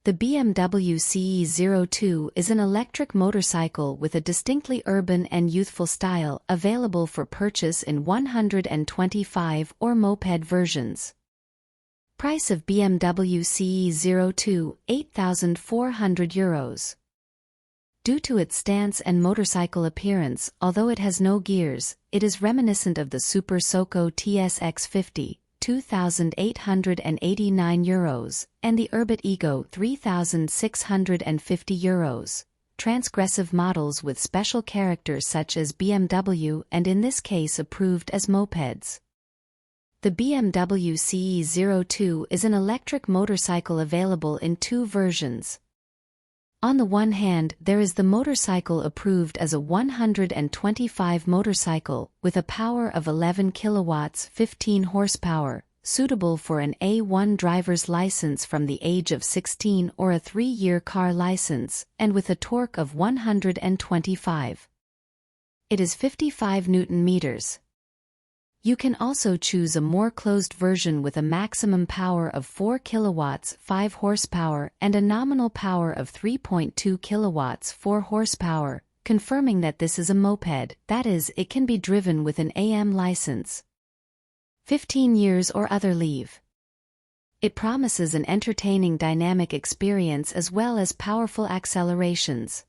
The BMW CE02 is an electric motorcycle with a distinctly urban and youthful style, available for purchase in 125 or moped versions. Price of BMW CE02, €8,400. Due to its stance and motorcycle appearance, although it has no gears, it is reminiscent of the Super Soco TSX 50. €2,889, and the Urbet Ego €3,650. Transgressive models with special characters such as BMW and in this case approved as mopeds. The BMW CE02 is an electric motorcycle available in two versions. On the one hand, there is the motorcycle approved as a 125 motorcycle, with a power of 11 kilowatts 15 horsepower, suitable for an A1 driver's license from the age of 16 or a 3-year car license, and with a torque of 125. It is 55 Nm. You can also choose a more closed version with a maximum power of 4 kilowatts 5 horsepower and a nominal power of 3.2 kilowatts 4 horsepower, confirming that this is a moped, that is, it can be driven with an AM license. 15 years or other leave. It promises an entertaining dynamic experience as well as powerful accelerations.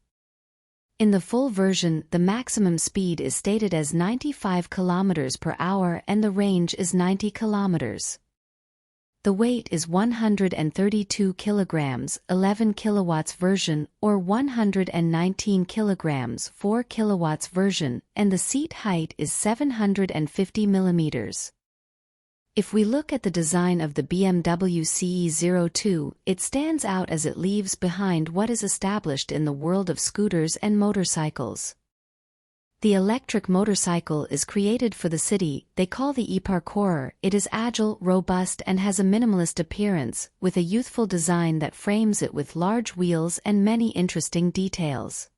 In the full version, the maximum speed is stated as 95 km per hour and the range is 90 km. The weight is 132 kilograms, 11 kilowatts version, or 119 kilograms, 4 kilowatts version, and the seat height is 750 millimeters. If we look at the design of the BMW CE02, it stands out as it leaves behind what is established in the world of scooters and motorcycles. The electric motorcycle is created for the city, they call the eParkourer. It is agile, robust and has a minimalist appearance, with a youthful design that frames it with large wheels and many interesting details.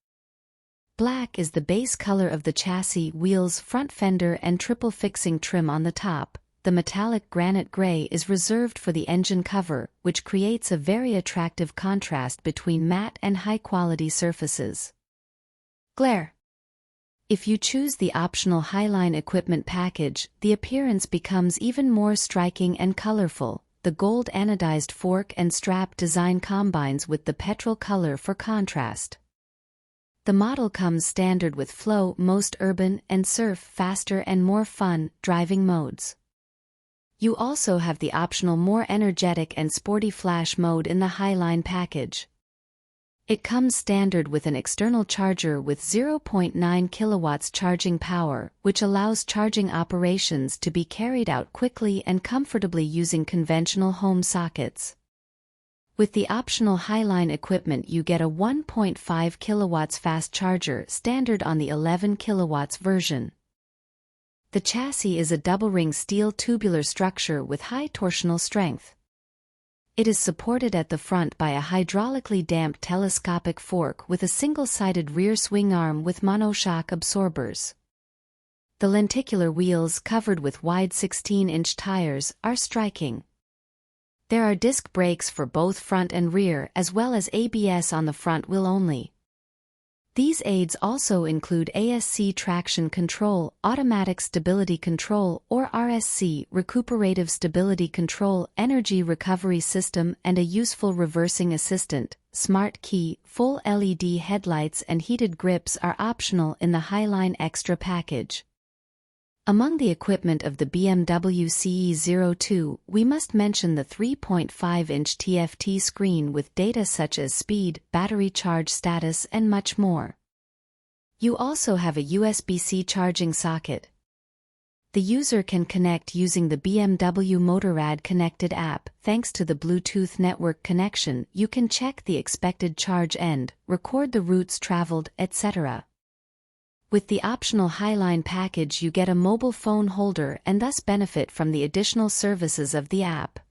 Black is the base color of the chassis, wheels, front fender and triple fixing trim on the top. The metallic granite gray is reserved for the engine cover, which creates a very attractive contrast between matte and high-quality surfaces. Glare. If you choose the optional Highline equipment package, the appearance becomes even more striking and colorful. The gold anodized fork and strap design combines with the petrol color for contrast. The model comes standard with flow, most urban, and surf, faster and more fun driving modes. You also have the optional more energetic and sporty flash mode in the Highline package. It comes standard with an external charger with 0.9 kilowatts charging power, which allows charging operations to be carried out quickly and comfortably using conventional home sockets. With the optional Highline equipment you get a 1.5 kilowatts fast charger standard on the 11 kilowatts version. The chassis is a double-ring steel tubular structure with high torsional strength. It is supported at the front by a hydraulically damped telescopic fork with a single-sided rear swing arm with monoshock absorbers. The lenticular wheels covered with wide 16-inch tires are striking. There are disc brakes for both front and rear as well as ABS on the front wheel only. These aids also include ASC traction control, automatic stability control or RSC recuperative stability control, energy recovery system and a useful reversing assistant. Smart key, full LED headlights and heated grips are optional in the Highline Extra package. Among the equipment of the BMW CE02, we must mention the 3.5-inch TFT screen with data such as speed, battery charge status and much more. You also have a USB-C charging socket. The user can connect using the BMW Motorrad Connected app. Thanks to the Bluetooth network connection, you can check the expected charge end, record the routes traveled, etc. With the optional Highline package you get a mobile phone holder and thus benefit from the additional services of the app.